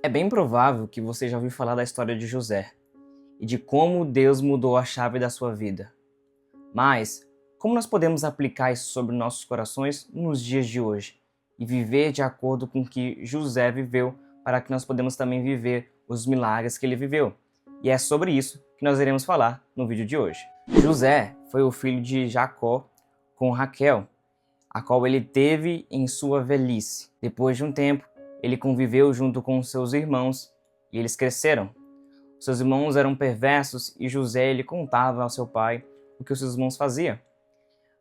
É bem provável que você já ouviu falar da história de José e de como Deus mudou a chave da sua vida. Mas, como nós podemos aplicar isso sobre nossos corações nos dias de hoje e viver de acordo com o que José viveu para que nós podemos também viver os milagres que ele viveu? E é sobre isso que nós iremos falar no vídeo de hoje. José foi o filho de Jacó com Raquel, a qual ele teve em sua velhice. Depois de um tempo, ele conviveu junto com seus irmãos e eles cresceram. Seus irmãos eram perversos e José ele contava ao seu pai o que os seus irmãos faziam.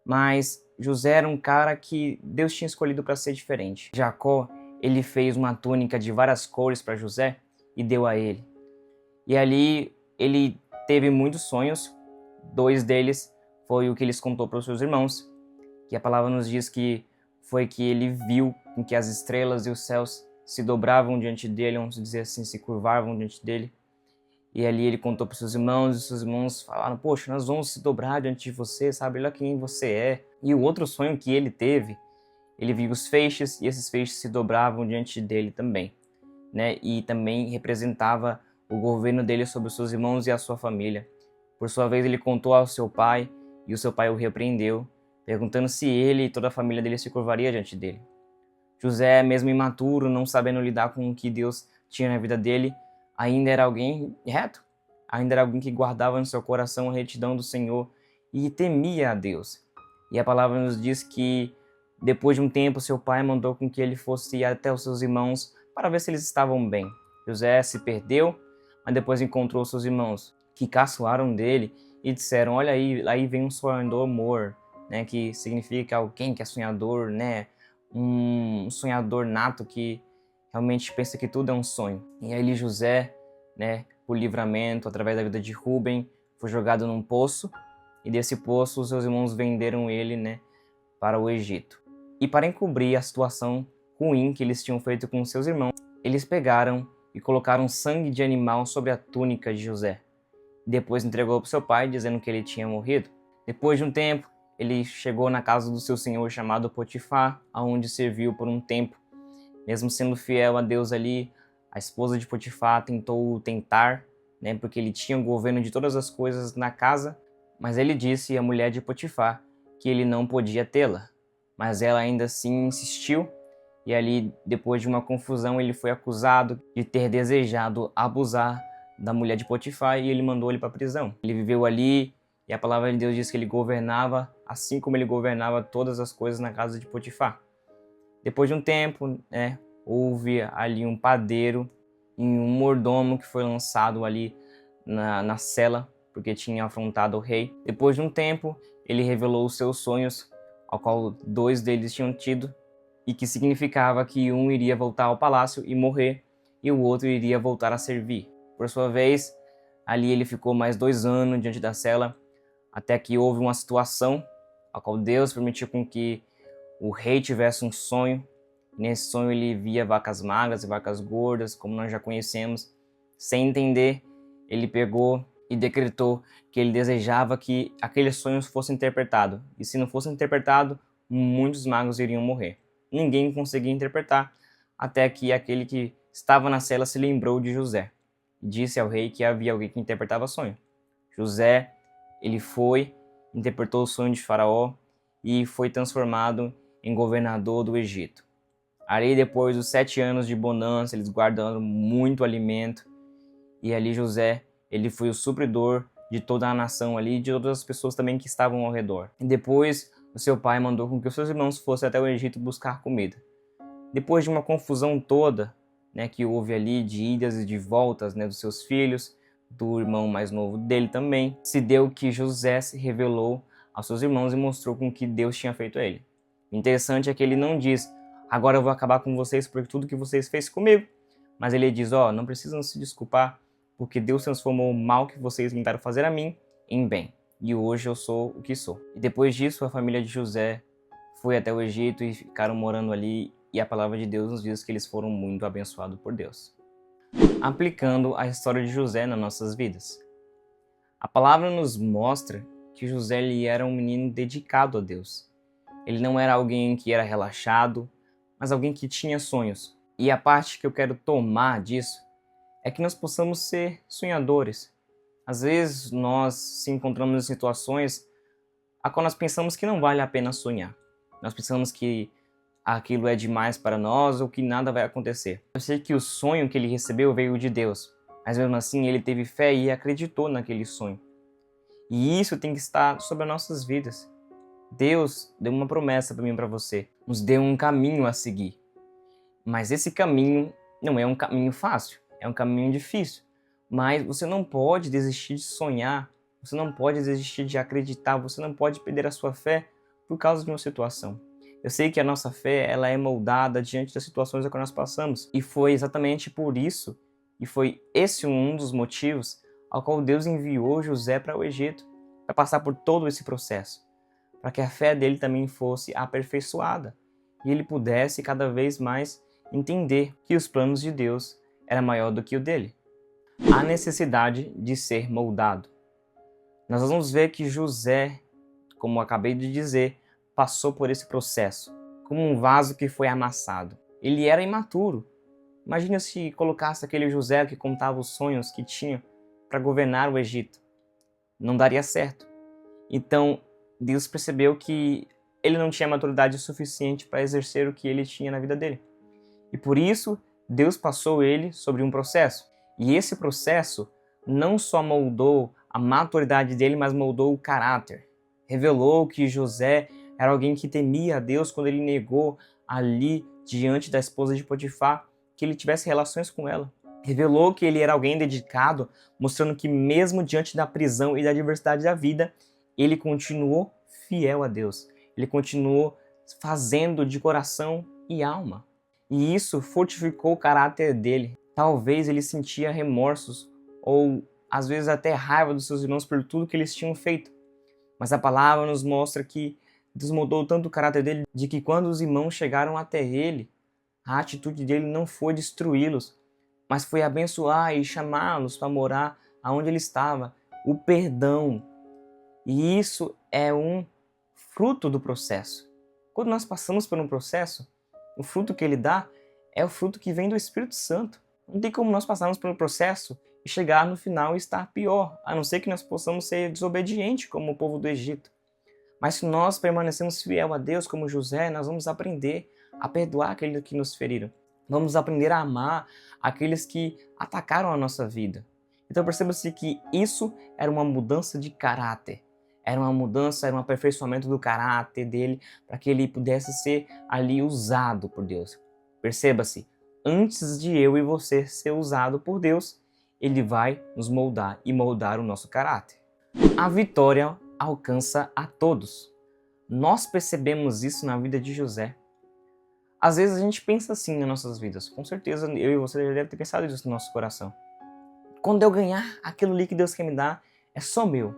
Mas José era um cara que Deus tinha escolhido para ser diferente. Jacó, ele fez uma túnica de várias cores para José e deu a ele. E ali ele teve muitos sonhos. Dois deles foi o que ele contou para os seus irmãos, que a palavra nos diz que foi que ele viu em que as estrelas e os céus se dobravam diante dele, vamos dizer assim, se curvavam diante dele. E ali ele contou para os seus irmãos, e seus irmãos falaram: poxa, nós vamos se dobrar diante de você, sabe? Olha quem você é. E o outro sonho que ele teve, ele viu os feixes, e esses feixes se dobravam diante dele também, né? E também representava o governo dele sobre os seus irmãos e a sua família. Por sua vez, ele contou ao seu pai, e o seu pai o repreendeu, perguntando se ele e toda a família dele se curvaria diante dele. José, mesmo imaturo, não sabendo lidar com o que Deus tinha na vida dele, ainda era alguém reto, ainda era alguém que guardava no seu coração a retidão do Senhor e temia a Deus. E a palavra nos diz que depois de um tempo seu pai mandou com que ele fosse até os seus irmãos para ver se eles estavam bem. José se perdeu, mas depois encontrou seus irmãos, que caçoaram dele e disseram: olha aí vem um sonhador amor, né, que significa alguém que é sonhador, né, um sonhador nato que realmente pensa que tudo é um sonho. E aí José, né, por livramento, através da vida de Rúben, foi jogado num poço, e desse poço os seus irmãos venderam ele, né, para o Egito. E para encobrir a situação ruim que eles tinham feito com seus irmãos, eles pegaram e colocaram sangue de animal sobre a túnica de José. Depois entregou para o seu pai, dizendo que ele tinha morrido. Depois de um tempo, ele chegou na casa do seu senhor chamado Potifar, aonde serviu por um tempo. Mesmo sendo fiel a Deus ali, a esposa de Potifar tentou tentar, né, porque ele tinha o governo de todas as coisas na casa, mas ele disse à mulher de Potifar que ele não podia tê-la. Mas ela ainda assim insistiu, e ali, depois de uma confusão, ele foi acusado de ter desejado abusar da mulher de Potifar e ele mandou ele para a prisão. Ele viveu ali, e a palavra de Deus diz que ele governava assim como ele governava todas as coisas na casa de Potifar. Depois de um tempo, né, houve ali um padeiro e um mordomo que foi lançado ali na cela, porque tinha afrontado o rei. Depois de um tempo, ele revelou os seus sonhos, ao qual dois deles tinham tido, e que significava que um iria voltar ao palácio e morrer, e o outro iria voltar a servir. Por sua vez, ali ele ficou mais 2 anos diante da cela, até que houve uma situação a qual Deus permitiu com que o rei tivesse um sonho. Nesse sonho ele via vacas magras e vacas gordas, como nós já conhecemos. Sem entender, ele pegou e decretou que ele desejava que aquele sonho fosse interpretado. E se não fosse interpretado, muitos magos iriam morrer. Ninguém conseguia interpretar, até que aquele que estava na cela se lembrou de José. Disse ao rei que havia alguém que interpretava sonho. José, ele foi, interpretou o sonho de Faraó e foi transformado em governador do Egito. Ali, depois dos 7 anos de bonança, eles guardando muito alimento, e ali José, ele foi o supridor de toda a nação ali, de todas as pessoas também que estavam ao redor. E depois, o seu pai mandou com que os seus irmãos fossem até o Egito buscar comida. Depois de uma confusão toda, né, que houve ali de idas e de voltas, né, dos seus filhos, do irmão mais novo dele também, se deu que José se revelou aos seus irmãos e mostrou com que Deus tinha feito a ele. O interessante é que ele não diz: agora eu vou acabar com vocês por tudo que vocês fez comigo. Mas ele diz: não precisam se desculpar, porque Deus transformou o mal que vocês tentaram fazer a mim em bem. E hoje eu sou o que sou. E depois disso, a família de José foi até o Egito e ficaram morando ali. E a palavra de Deus nos diz que eles foram muito abençoados por Deus. Aplicando a história de José nas nossas vidas. A palavra nos mostra que José ele era um menino dedicado a Deus. Ele não era alguém que era relaxado, mas alguém que tinha sonhos. E a parte que eu quero tomar disso é que nós possamos ser sonhadores. Às vezes nós se encontramos em situações a qual nós pensamos que não vale a pena sonhar. Nós pensamos que aquilo é demais para nós ou que nada vai acontecer. Eu sei que o sonho que ele recebeu veio de Deus, mas mesmo assim ele teve fé e acreditou naquele sonho. E isso tem que estar sobre as nossas vidas. Deus deu uma promessa para mim e para você, nos deu um caminho a seguir. Mas esse caminho não é um caminho fácil, é um caminho difícil. Mas você não pode desistir de sonhar, você não pode desistir de acreditar, você não pode perder a sua fé por causa de uma situação. Eu sei que a nossa fé ela é moldada diante das situações que nós passamos. E foi exatamente por isso, e foi esse um dos motivos ao qual Deus enviou José para o Egito, para passar por todo esse processo, para que a fé dele também fosse aperfeiçoada e ele pudesse cada vez mais entender que os planos de Deus eram maior do que o dele. A necessidade de ser moldado. Nós vamos ver que José, como eu acabei de dizer, passou por esse processo, como um vaso que foi amassado. Ele era imaturo. Imagina se colocasse aquele José que contava os sonhos que tinha para governar o Egito. Não daria certo. Então, Deus percebeu que ele não tinha maturidade suficiente para exercer o que ele tinha na vida dele. E por isso, Deus passou ele sobre um processo. E esse processo não só moldou a maturidade dele, mas moldou o caráter. Revelou que José era alguém que temia a Deus quando ele negou ali diante da esposa de Potifar que ele tivesse relações com ela. Revelou que ele era alguém dedicado, mostrando que mesmo diante da prisão e da adversidade da vida, ele continuou fiel a Deus. Ele continuou fazendo de coração e alma. E isso fortificou o caráter dele. Talvez ele sentia remorsos ou às vezes até raiva dos seus irmãos por tudo que eles tinham feito. Mas a palavra nos mostra que Deus moldou tanto o caráter dele de que quando os irmãos chegaram até ele, a atitude dele não foi destruí-los, mas foi abençoar e chamá-los para morar aonde ele estava. O perdão. E isso é um fruto do processo. Quando nós passamos por um processo, o fruto que ele dá é o fruto que vem do Espírito Santo. Não tem como nós passarmos pelo processo e chegar no final e estar pior, a não ser que nós possamos ser desobedientes como o povo do Egito. Mas se nós permanecemos fiel a Deus como José, nós vamos aprender a perdoar aqueles que nos feriram. Vamos aprender a amar aqueles que atacaram a nossa vida. Então perceba-se que isso era uma mudança de caráter. Era uma mudança, era um aperfeiçoamento do caráter dele para que ele pudesse ser ali usado por Deus. Perceba-se, antes de eu e você ser usado por Deus, ele vai nos moldar e moldar o nosso caráter. A vitória alcança a todos. Nós percebemos isso na vida de José. Às vezes a gente pensa assim nas nossas vidas. Com certeza eu e você já deve ter pensado isso no nosso coração. Quando eu ganhar aquilo ali que Deus quer me dar, é só meu.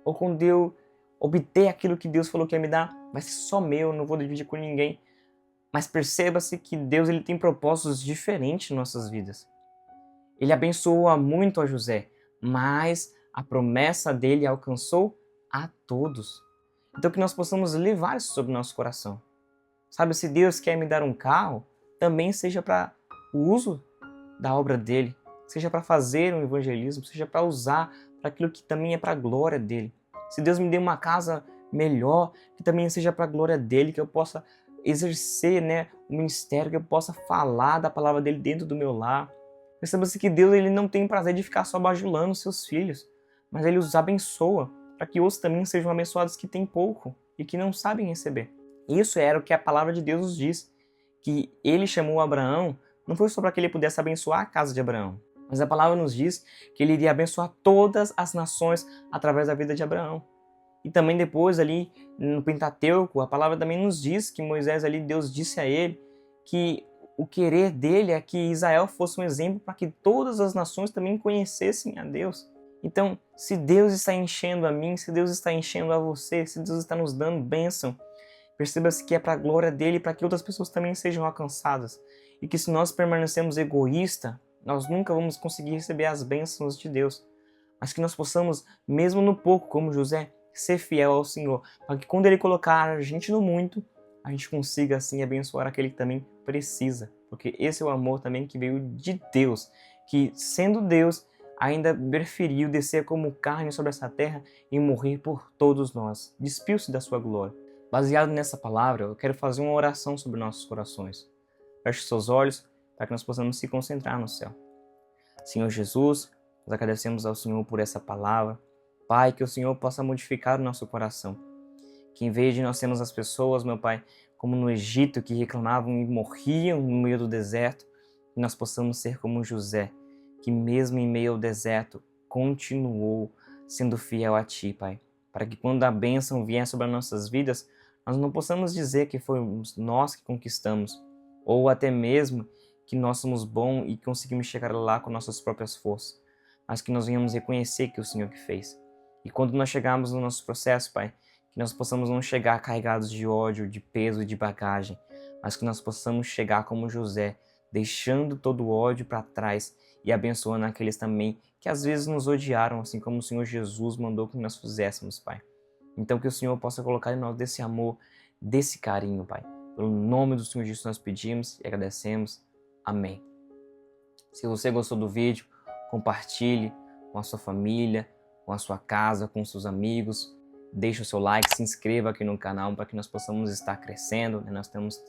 Ou quando eu obter aquilo que Deus falou que ia me dar, vai ser só meu, não vou dividir com ninguém. Mas perceba-se que Deus ele tem propósitos diferentes em nossas vidas. Ele abençoou muito a José, mas a promessa dele alcançou a todos. Então que nós possamos levar isso sobre o nosso coração. Sabe, se Deus quer me dar um carro, também seja para o uso da obra dele, seja para fazer um evangelismo, seja para usar para aquilo que também é para a glória dele. Se Deus me deu uma casa melhor, que também seja para a glória dele, que eu possa exercer, o ministério, que eu possa falar da palavra dele dentro do meu lar. Perceba-se que Deus ele não tem prazer de ficar só bajulando seus filhos, mas ele os abençoa para que outros também sejam abençoados que têm pouco e que não sabem receber. Isso era o que a palavra de Deus nos diz, que ele chamou Abraão, não foi só para que ele pudesse abençoar a casa de Abraão, mas a palavra nos diz que ele iria abençoar todas as nações através da vida de Abraão. E também depois ali no Pentateuco, a palavra também nos diz que Moisés ali, Deus disse a ele que o querer dele é que Israel fosse um exemplo para que todas as nações também conhecessem a Deus. Então, se Deus está enchendo a mim, se Deus está enchendo a você, se Deus está nos dando bênção, perceba-se que é para a glória dele, para que outras pessoas também sejam alcançadas. E que se nós permanecemos egoístas, nós nunca vamos conseguir receber as bênçãos de Deus. Mas que nós possamos, mesmo no pouco, como José, ser fiel ao Senhor, para que quando ele colocar a gente no muito, a gente consiga assim abençoar aquele que também precisa, porque esse é o amor também que veio de Deus, que sendo Deus, ainda preferiu descer como carne sobre essa terra e morrer por todos nós. Despiu-se da sua glória. Baseado nessa palavra, eu quero fazer uma oração sobre nossos corações. Feche seus olhos para que nós possamos se concentrar no céu. Senhor Jesus, nós agradecemos ao Senhor por essa palavra. Pai, que o Senhor possa modificar o nosso coração. Que em vez de nós sermos as pessoas, meu Pai, como no Egito, que reclamavam e morriam no meio do deserto, que nós possamos ser como José, que mesmo em meio ao deserto, continuou sendo fiel a Ti, Pai. Para que quando a bênção vier sobre as nossas vidas, nós não possamos dizer que fomos nós que conquistamos, ou até mesmo que nós somos bons e conseguimos chegar lá com nossas próprias forças, mas que nós venhamos reconhecer que o Senhor que fez. E quando nós chegarmos no nosso processo, Pai, que nós possamos não chegar carregados de ódio, de peso e de bagagem, mas que nós possamos chegar como José, deixando todo o ódio para trás e abençoando aqueles também que às vezes nos odiaram, assim como o Senhor Jesus mandou que nós fizéssemos, Pai. Então que o Senhor possa colocar em nós desse amor, desse carinho, Pai. Pelo nome do Senhor Jesus nós pedimos e agradecemos. Amém. Se você gostou do vídeo, compartilhe com a sua família, com a sua casa, com seus amigos. Deixe o seu like, se inscreva aqui no canal para que nós possamos estar crescendo. Nós estamos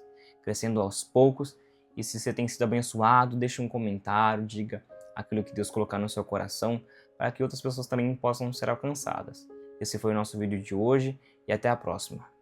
crescendo aos poucos. E se você tem sido abençoado, deixe um comentário, diga aquilo que Deus colocar no seu coração, para que outras pessoas também possam ser alcançadas. Esse foi o nosso vídeo de hoje e até a próxima.